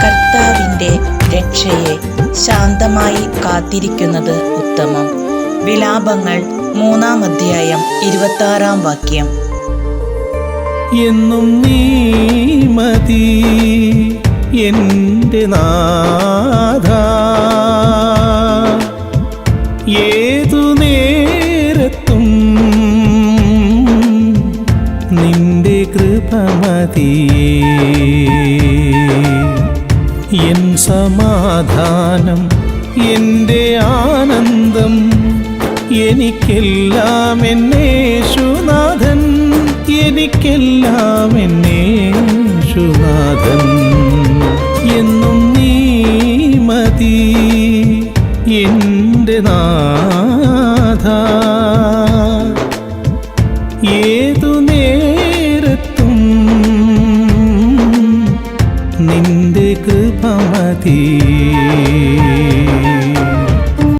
കർത്താവിൻ്റെ രക്ഷയെ ശാന്തമായി കാത്തിരിക്കുന്നത് ഉത്തമം. വിലാപങ്ങൾ 3-ാം അധ്യായം 26-ാം വാക്യം. എന്നും നീ മതി എൻ്റെ നാഥാ, ഏതു നേരത്തും നിന്റെ കൃപ മതിയേ. എൻ സമാധാനം, എൻ്റെ ആനന്ദം, എനിക്കെല്ലാം എന്നേശുനാഥൻ, എനിക്കെല്ലാം എന്നേശുനാഥൻ. എന്നും നീ മതി എൻ്റെ നാഥാ, ഏതു നേരത്തും നിന്റെ കൃപ മതിയേ.